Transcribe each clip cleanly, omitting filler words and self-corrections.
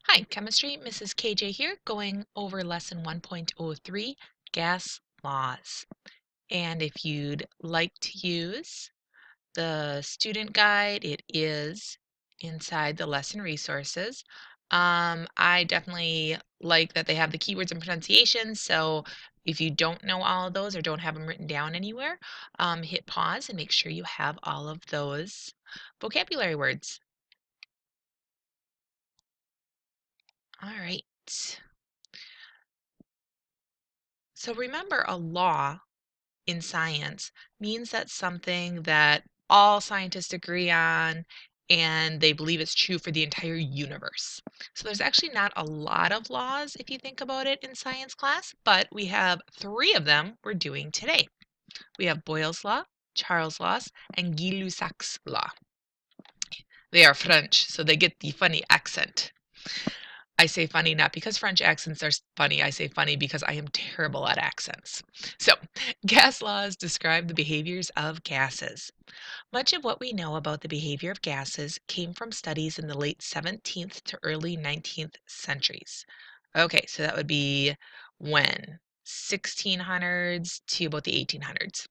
Hi, Chemistry, Mrs. KJ here, going over lesson 1.03, gas laws. And if you'd like to use the student guide, it is inside the lesson resources. I definitely like that they have the keywords and pronunciations, so if you don't know all of those or don't have them written down anywhere, hit pause and make sure you have all of those vocabulary words. All right. So remember, a law in science means that something that all scientists agree on and they believe it's true for the entire universe. So there's actually not a lot of laws if you think about it in science class, but we have three of them we're doing today. We have Boyle's law, Charles' laws, and Gay-Lussac's law. They are French, so they get the funny accent. I say funny not because French accents are funny. I say funny because I am terrible at accents. So, gas laws describe the behaviors of gases. Much of what we know about the behavior of gases came from studies in the late 17th to early 19th centuries. Okay, so that would be when? 1600s to about the 1800s,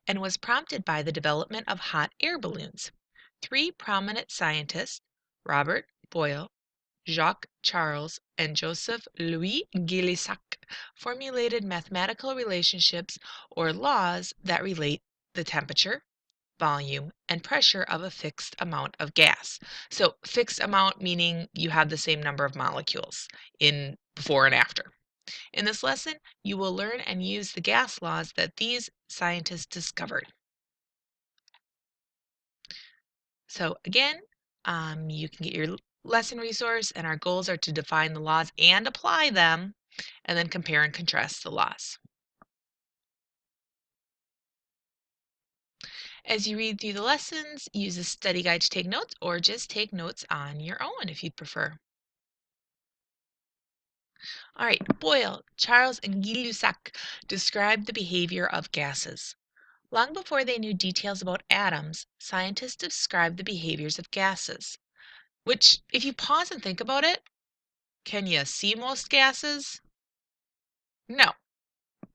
and was prompted by the development of hot air balloons. Three prominent scientists, Robert Boyle, Jacques Charles, and Joseph Louis Gay-Lussac, formulated mathematical relationships or laws that relate the temperature, volume, and pressure of a fixed amount of gas. So fixed amount meaning you have the same number of molecules in before and after. In this lesson, you will learn and use the gas laws that these scientists discovered. So again, you can get your lesson resource, and our goals are to define the laws and apply them, and then compare and contrast the laws. As you read through the lessons, use a study guide to take notes, or just take notes on your own if you'd prefer. All right, Boyle, Charles, and Gay-Lussac described the behavior of gases. Long before they knew details about atoms, scientists described the behaviors of gases, which, if you pause and think about it, can you see most gases? No,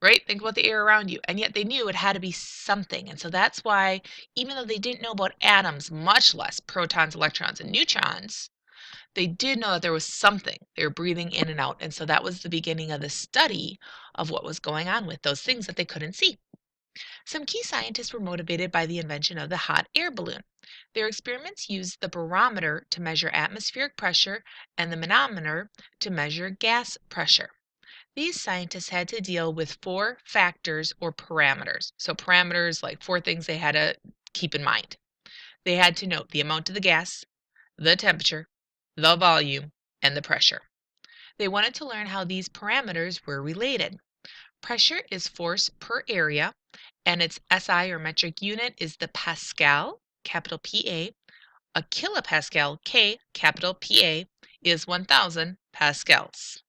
right? Think about the air around you. And yet they knew it had to be something. And so that's why, even though they didn't know about atoms, much less protons, electrons, and neutrons, they did know that there was something they were breathing in and out. And so that was the beginning of the study of what was going on with those things that they couldn't see. Some key scientists were motivated by the invention of the hot air balloon. Their experiments used the barometer to measure atmospheric pressure and the manometer to measure gas pressure. These scientists had to deal with four factors or parameters. So parameters, like four things they had to keep in mind. They had to note the amount of the gas, the temperature, the volume, and the pressure. They wanted to learn how these parameters were related. Pressure is force per area, and its SI or metric unit is the Pascal, capital PA. A kilopascal, K, capital PA, is 1,000 pascals.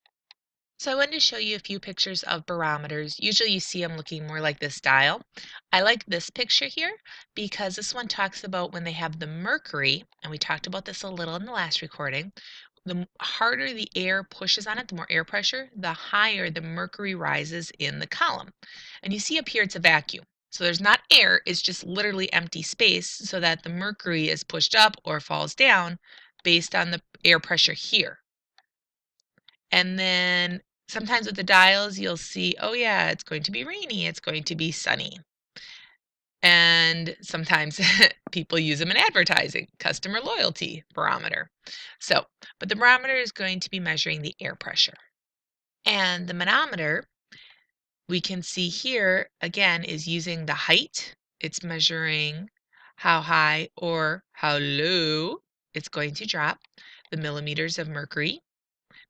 So I wanted to show you a few pictures of barometers. Usually you see them looking more like this dial. I like this picture here because this one talks about when they have the mercury, and we talked about this a little in the last recording. The harder the air pushes on it, the more air pressure, the higher the mercury rises in the column. And you see up here it's a vacuum. So there's not air, it's just literally empty space so that the mercury is pushed up or falls down based on the air pressure here. And then sometimes with the dials, you'll see, oh yeah, it's going to be rainy, it's going to be sunny. And sometimes people use them in advertising, customer loyalty barometer. So, but the barometer is going to be measuring the air pressure. And the manometer, we can see here, again, is using the height. It's measuring how high or how low it's going to drop, the millimeters of mercury,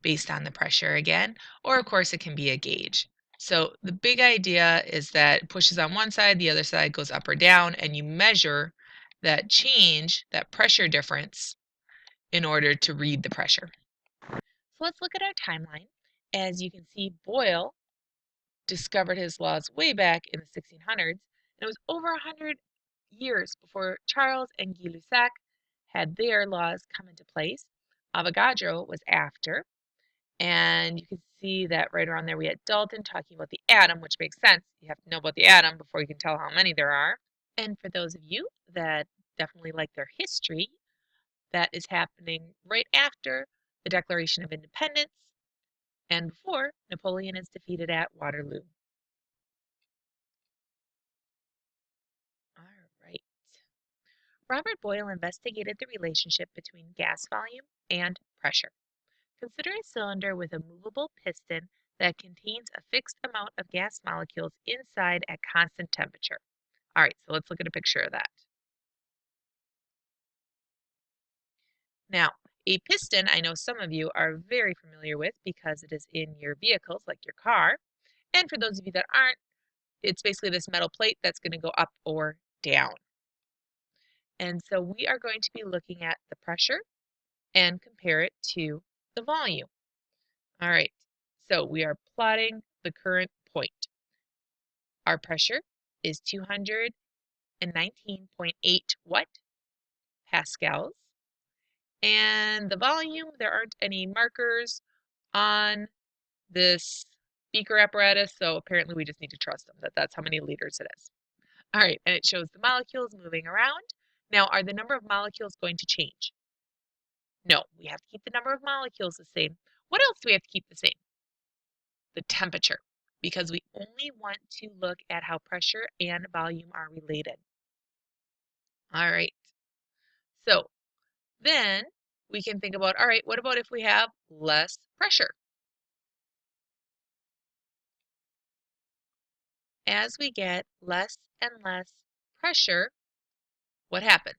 based on the pressure again, or of course it can be a gauge. So the big idea is that it pushes on one side, the other side goes up or down, and you measure that change, that pressure difference, in order to read the pressure. So let's look at our timeline. As you can see, Boyle discovered his laws way back in the 1600s, and it was over 100 years before Charles and Gay-Lussac had their laws come into place. Avogadro was after. And you can see that right around there we had Dalton talking about the atom, which makes sense. You have to know about the atom before you can tell how many there are. And for those of you that definitely like their history, that is happening right after the Declaration of Independence and before Napoleon is defeated at Waterloo. All right. Robert Boyle investigated the relationship between gas volume and pressure. Consider a cylinder with a movable piston that contains a fixed amount of gas molecules inside at constant temperature. All right, so let's look at a picture of that. Now, a piston, I know some of you are very familiar with because it is in your vehicles, like your car. And for those of you that aren't, it's basically this metal plate that's going to go up or down. And so we are going to be looking at the pressure and compare it to the volume. All right, so we are plotting the current point. Our pressure is 219.8 what? Pascals. And the volume, there aren't any markers on this beaker apparatus, so apparently we just need to trust them that that's how many liters it is. All right, and it shows the molecules moving around. Now, are the number of molecules going to change? No, we have to keep the number of molecules the same. What else do we have to keep the same? The temperature, because we only want to look at how pressure and volume are related. All right, so then we can think about, all right, what about if we have less pressure? As we get less and less pressure, what happens?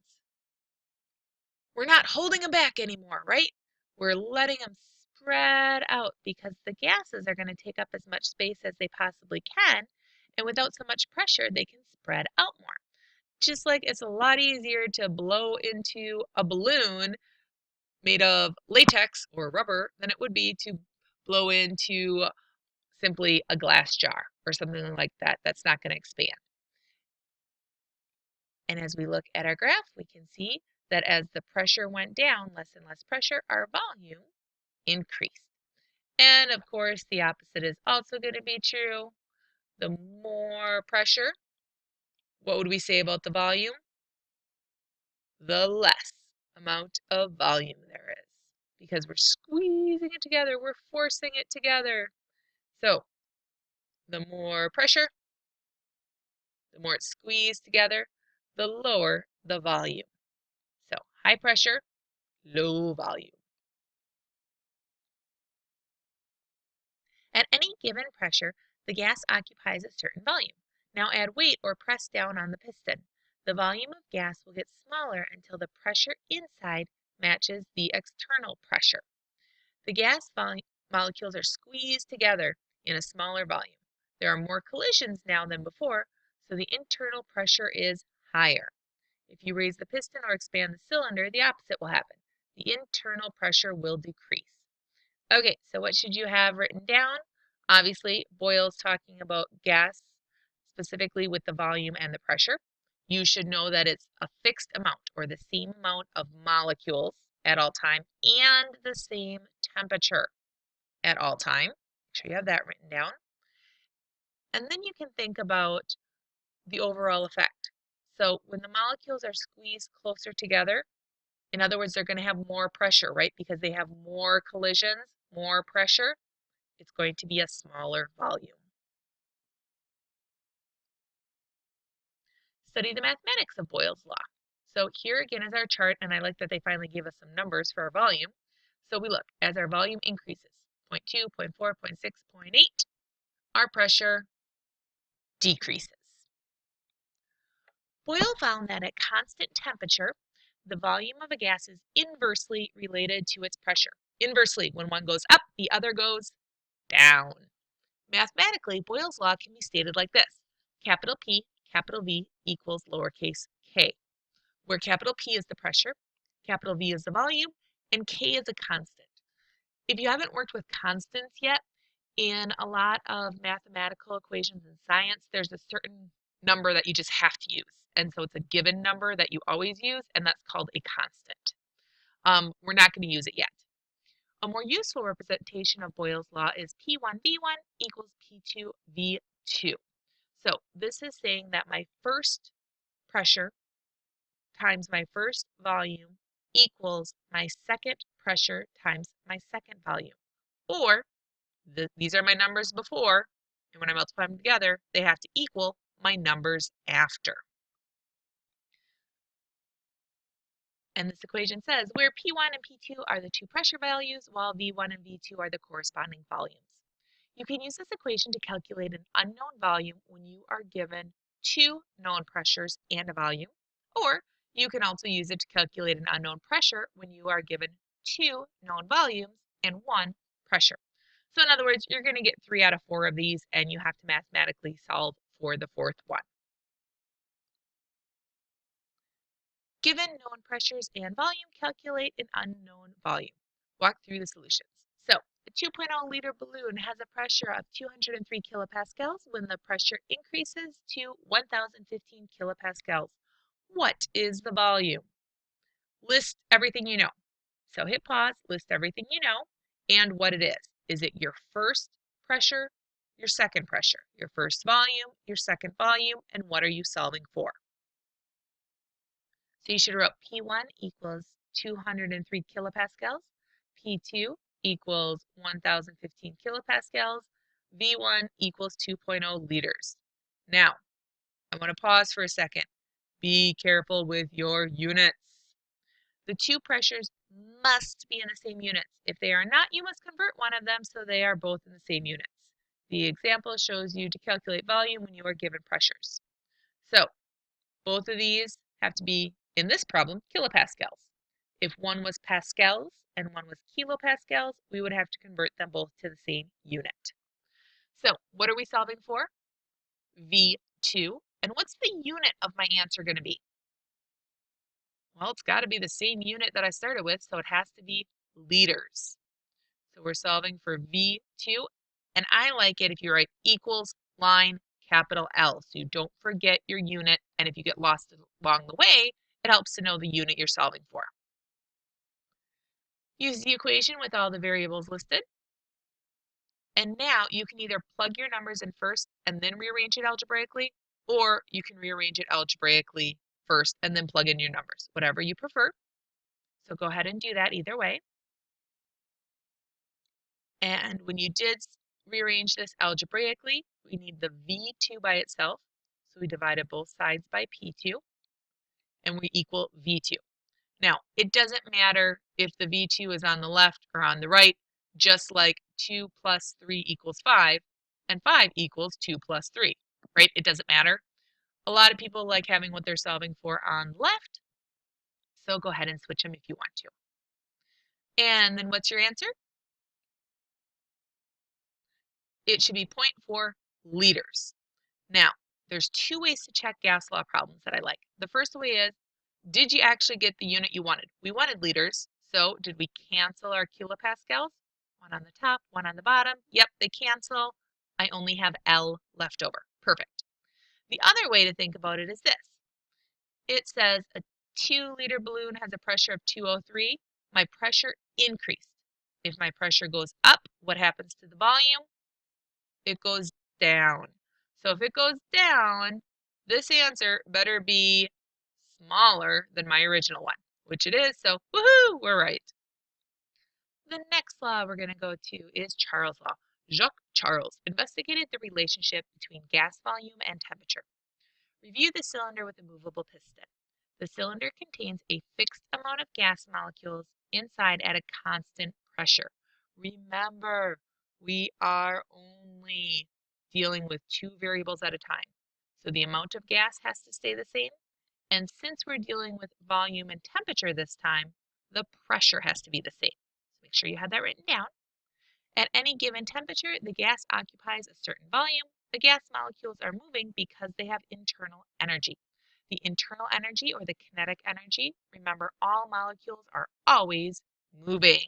We're not holding them back anymore, right? We're letting them spread out because the gases are going to take up as much space as they possibly can. And without so much pressure, they can spread out more. Just like it's a lot easier to blow into a balloon made of latex or rubber than it would be to blow into simply a glass jar or something like that that's not going to expand. And as we look at our graph, we can see that as the pressure went down, less and less pressure, our volume increased. And of course, the opposite is also going to be true. The more pressure, what would we say about the volume? The less amount of volume there is because we're squeezing it together, we're forcing it together. So the more pressure, the more it's squeezed together, the lower the volume. So high pressure, low volume. At any given pressure, the gas occupies a certain volume. Now add weight or press down on the piston. The volume of gas will get smaller until the pressure inside matches the external pressure. The gas molecules are squeezed together in a smaller volume. There are more collisions now than before, so the internal pressure is higher. If you raise the piston or expand the cylinder, the opposite will happen. The internal pressure will decrease. Okay, so what should you have written down? Obviously, Boyle's talking about gas, specifically with the volume and the pressure. You should know that it's a fixed amount or the same amount of molecules at all time and the same temperature at all time. Make sure you have that written down. And then you can think about the overall effect. So when the molecules are squeezed closer together, in other words, they're going to have more pressure, right? Because they have more collisions, more pressure. It's going to be a smaller volume. Study the mathematics of Boyle's law. So here again is our chart, and I like that they finally gave us some numbers for our volume. So we look, as our volume increases, 0.2, 0.4, 0.6, 0.8, our pressure decreases. Boyle found that at constant temperature, the volume of a gas is inversely related to its pressure. Inversely, when one goes up, the other goes down. Mathematically, Boyle's law can be stated like this. Capital P, capital V equals lowercase k, where capital P is the pressure, capital V is the volume, and K is a constant. If you haven't worked with constants yet, in a lot of mathematical equations in science, there's a certain number that you just have to use. And so it's a given number that you always use, and that's called a constant. We're not going to use it yet. A more useful representation of Boyle's law is P1V1 equals P2V2. So this is saying that my first pressure times my first volume equals my second pressure times my second volume. Or, these are my numbers before, and when I multiply them together, they have to equal my numbers after. And this equation says where P1 and P2 are the two pressure values, while V1 and V2 are the corresponding volumes. You can use this equation to calculate an unknown volume when you are given two known pressures and a volume, or you can also use it to calculate an unknown pressure when you are given two known volumes and one pressure. So in other words, you're going to get 3 out of 4 of these, and you have to mathematically solve for the fourth one. Given known pressures and volume, calculate an unknown volume. Walk through the solutions. So, a 2.0 liter balloon has a pressure of 203 kilopascals when the pressure increases to 1015 kilopascals. What is the volume? List everything you know. So hit pause, list everything you know, and what it is. Is it your first pressure, your second pressure, your first volume, your second volume, and what are you solving for? So you should write P1 equals 203 kilopascals, P2 equals 1015 kilopascals, V1 equals 2.0 liters. Now, I want to pause for a second. Be careful with your units. The two pressures must be in the same units. If they are not, you must convert one of them so they are both in the same units. The example shows you to calculate volume when you are given pressures. So, both of these have to be, in this problem, kilopascals. If one was pascals and one was kilopascals, we would have to convert them both to the same unit. So what are we solving for? V2. And what's the unit of my answer going to be? Well, it's got to be the same unit that I started with, so it has to be liters. So we're solving for V2. And I like it if you write equals line capital L, so you don't forget your unit, and if you get lost along the way, it helps to know the unit you're solving for. Use the equation with all the variables listed, and now you can either plug your numbers in first and then rearrange it algebraically, or you can rearrange it algebraically first and then plug in your numbers, whatever you prefer. So go ahead and do that either way. And when you did rearrange this algebraically, we need the V2 by itself. So we divided both sides by P2, and we equal V2. Now, it doesn't matter if the V2 is on the left or on the right, just like 2 plus 3 equals 5, and 5 equals 2 plus 3, right? It doesn't matter. A lot of people like having what they're solving for on the left, so go ahead and switch them if you want to. And then what's your answer? It should be 0.4 liters. Now, there's two ways to check gas law problems that I like. The first way is, did you actually get the unit you wanted? We wanted liters, so did we cancel our kilopascals? One on the top, one on the bottom. Yep, they cancel. I only have L left over. Perfect. The other way to think about it is this. It says a 2-liter balloon has a pressure of 203. My pressure increased. If my pressure goes up, what happens to the volume? It goes down. So if it goes down, this answer better be smaller than my original one, which it is, so woohoo, we're right. The next law we're going to go to is Charles' law. Jacques Charles investigated the relationship between gas volume and temperature. Review the cylinder with a movable piston. The cylinder contains a fixed amount of gas molecules inside at a constant pressure. Remember, we are only dealing with two variables at a time. So the amount of gas has to stay the same. And since we're dealing with volume and temperature this time, the pressure has to be the same. So make sure you have that written down. At any given temperature, the gas occupies a certain volume. The gas molecules are moving because they have internal energy. The internal energy, or the kinetic energy, remember, all molecules are always moving.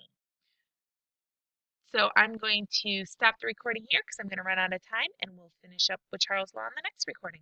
So I'm going to stop the recording here because I'm going to run out of time, and we'll finish up with Charles' law in the next recording.